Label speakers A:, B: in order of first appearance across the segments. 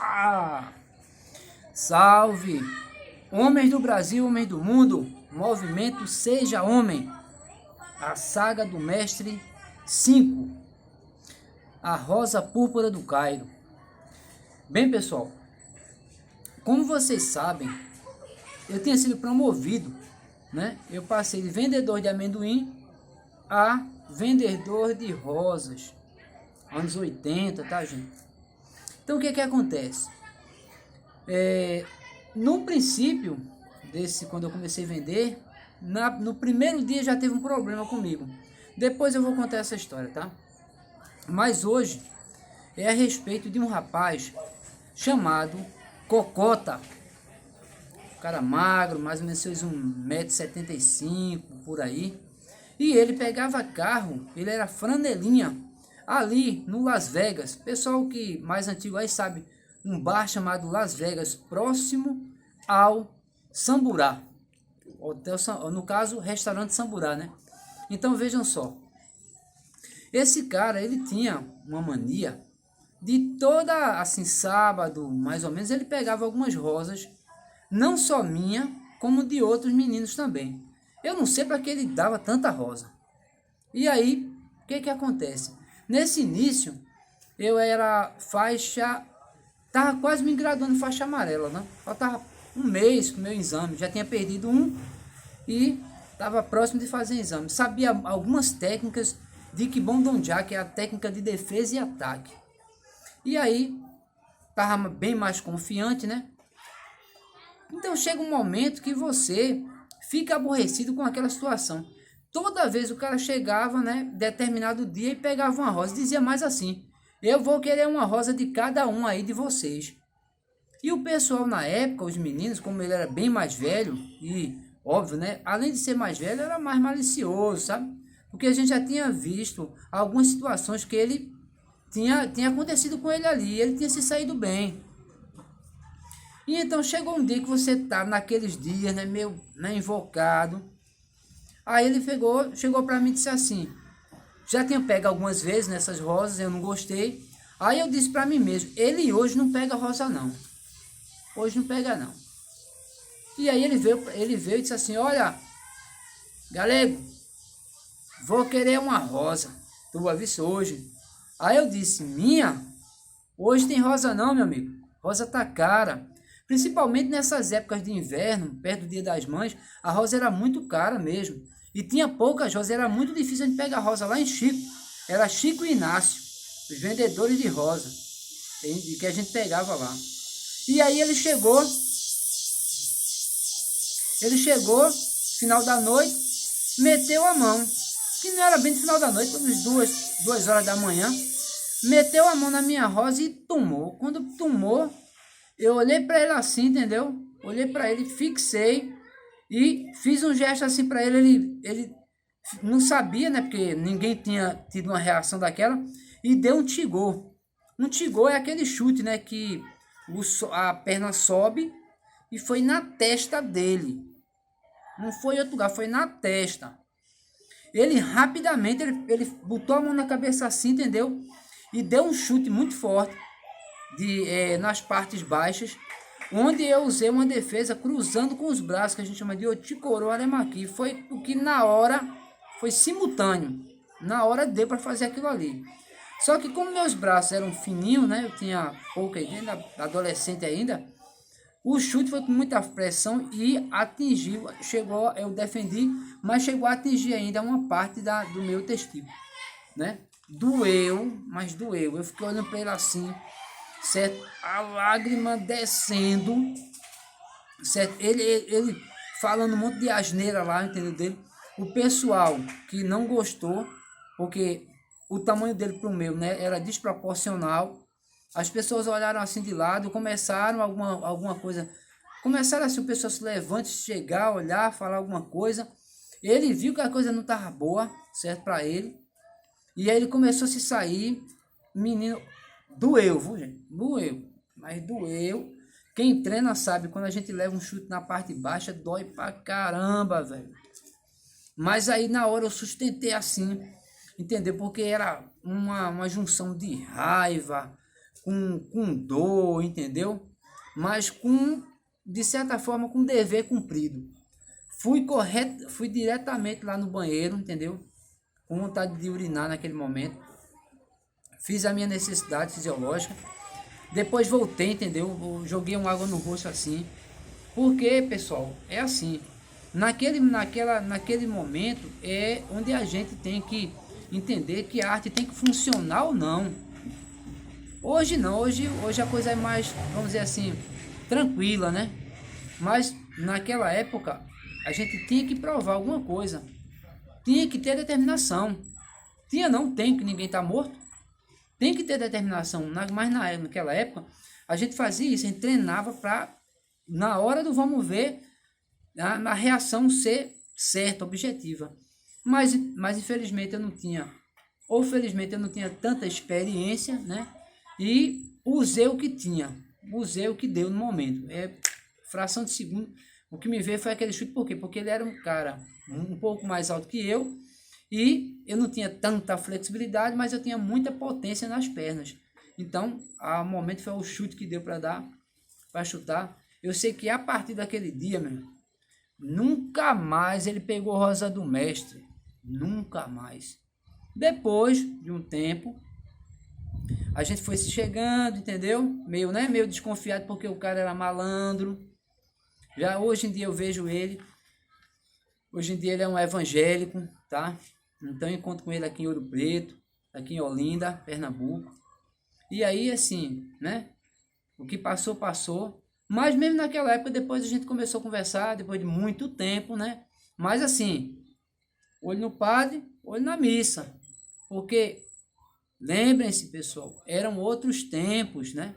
A: Opa! Salve! Homens do Brasil, homens do mundo, movimento Seja Homem. A saga do mestre 5. A Rosa Púrpura do Cairo. Bem, pessoal, como vocês sabem, eu tinha sido promovido, né? Eu passei de vendedor de amendoim a vendedor de rosas. Anos 80, tá, gente? Então, o que acontece? No princípio, quando eu comecei a vender, no primeiro dia já teve um problema comigo. Depois eu vou contar essa história, tá? Mas hoje é a respeito de um rapaz chamado Cocota. Um cara magro, mais ou menos seus 1,75 m, por aí. E ele pegava carro, ele era franelinha, ali no Las Vegas. Pessoal que mais antigo aí sabe, um bar chamado Las Vegas, próximo ao Samburá. Hotel, no caso, restaurante Samburá, né? Então vejam só. Esse cara, ele tinha uma mania de toda, assim, sábado, mais ou menos, ele pegava algumas rosas, não só minha, como de outros meninos também. Eu não sei para que ele dava tanta rosa. E aí, o que acontece? Nesse início, eu era tava quase me graduando em faixa amarela, né? Faltava um mês com o meu exame, já tinha perdido um e estava próximo de fazer exame. Sabia algumas técnicas de Kibondonjá, que é a técnica de defesa e ataque. E aí, estava bem mais confiante, né? Então chega um momento que você fica aborrecido com aquela situação. Toda vez o cara chegava, né, determinado dia e pegava uma rosa, dizia mais assim: eu vou querer uma rosa de cada um aí de vocês. E o pessoal na época, os meninos, como ele era bem mais velho, e óbvio, né, além de ser mais velho, era mais malicioso, sabe? Porque a gente já tinha visto algumas situações que ele tinha acontecido com ele ali, ele tinha se saído bem. E então chegou um dia que você tá naqueles dias, né, meio, né, invocado. Aí ele chegou para mim e disse assim: já tinha pego algumas vezes nessas rosas, eu não gostei. Aí eu disse para mim mesmo: ele hoje não pega rosa não. Hoje não pega não. E aí ele veio e disse assim: olha, galego, vou querer uma rosa. Tu vai ver hoje. Aí eu disse: minha? Hoje tem rosa não, meu amigo. Rosa tá cara. Principalmente nessas épocas de inverno, perto do Dia das Mães, a rosa era muito cara mesmo. E tinha poucas rosas, era muito difícil a gente pegar rosa lá em Chico. Era Chico e Inácio, os vendedores de rosa, que a gente pegava lá. E aí ele chegou, final da noite, meteu a mão, que não era bem no final da noite, umas 2 horas da manhã, meteu a mão na minha rosa e tomou. Quando tomou, eu olhei para ele assim, entendeu? Olhei para ele, fixei e fiz um gesto assim para ele. Ele não sabia, né? Porque ninguém tinha tido uma reação daquela. E deu um tigô. Um tigô é aquele chute, né? Que a perna sobe e foi na testa dele. Não foi em outro lugar, foi na testa. Ele rapidamente, ele botou a mão na cabeça assim, entendeu? E deu um chute muito forte nas partes baixas, onde eu usei uma defesa cruzando com os braços, que a gente chama de Oticoro Aremaki. Foi o que na hora foi simultâneo, na hora deu para fazer aquilo ali. Só que como meus braços eram fininhos, né, eu tinha pouca ainda, adolescente ainda, o chute foi com muita pressão e atingiu, eu defendi, mas chegou a atingir ainda uma parte do meu testículo, né? Doeu, mas doeu. Eu fiquei olhando para ele assim, certo? A lágrima descendo, certo? Ele falando um monte de asneira lá, entendeu dele? O pessoal que não gostou, porque o tamanho dele pro meu, né, era desproporcional. As pessoas olharam assim de lado, começaram alguma coisa, começaram assim, o pessoal se levante, chegar, olhar, falar alguma coisa. Ele viu que a coisa não tava boa, certo, para ele. E aí ele começou a se sair, menino. Doeu, viu, gente? Doeu. Mas doeu. Quem treina sabe, quando a gente leva um chute na parte baixa, dói pra caramba, velho. Mas aí na hora eu sustentei assim, entendeu? Porque era uma junção de raiva com dor, entendeu? Mas de certa forma, com dever cumprido. Fui diretamente lá no banheiro, entendeu? Com vontade de urinar naquele momento. Fiz a minha necessidade fisiológica. Depois voltei, entendeu? Eu joguei uma água no rosto assim. Porque, pessoal, é assim. Naquele momento é onde a gente tem que entender que a arte tem que funcionar ou não. Hoje não, hoje a coisa é mais, vamos dizer assim, tranquila, né? Mas naquela época a gente tinha que provar alguma coisa. Tinha que ter determinação. Não tem, que ninguém está morto. Tem que ter determinação. Mas naquela época a gente fazia isso, a gente treinava para, na hora do vamos ver, a reação ser certa, objetiva. Mas infelizmente eu não tinha, ou felizmente eu não tinha tanta experiência, né? E usei o que tinha, usei o que deu no momento. Fração de segundo, o que me veio foi aquele chute. Por quê? Porque ele era um cara um pouco mais alto que eu, e eu não tinha tanta flexibilidade, mas eu tinha muita potência nas pernas. Então, o momento foi o chute que deu para dar, para chutar. Eu sei que a partir daquele dia, meu, nunca mais ele pegou rosa do mestre. Nunca mais. Depois de um tempo, a gente foi se chegando, entendeu? Meio desconfiado, porque o cara era malandro. Já hoje em dia eu vejo ele. Hoje em dia ele é um evangélico, tá? Então eu encontro com ele aqui em Ouro Preto, aqui em Olinda, Pernambuco. E aí, assim, né? O que passou, passou. Mas mesmo naquela época, depois a gente começou a conversar, depois de muito tempo, né? Mas assim, olho no padre, olho na missa. Porque, lembrem-se, pessoal, eram outros tempos, né?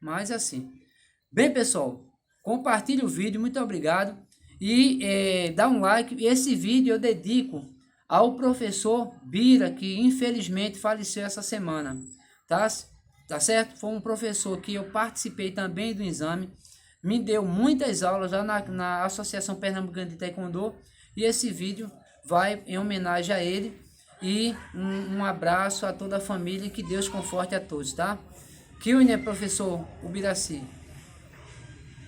A: Mas assim. Bem, pessoal, compartilhe o vídeo, muito obrigado. E dá um like. E esse vídeo eu dedico ao professor Bira, que infelizmente faleceu essa semana. Tá certo? Foi um professor que eu participei também do exame. Me deu muitas aulas lá na Associação Pernambucana de Taekwondo. E esse vídeo vai em homenagem a ele. E um abraço a toda a família e que Deus conforte a todos, tá? Que o professor Ubiraci.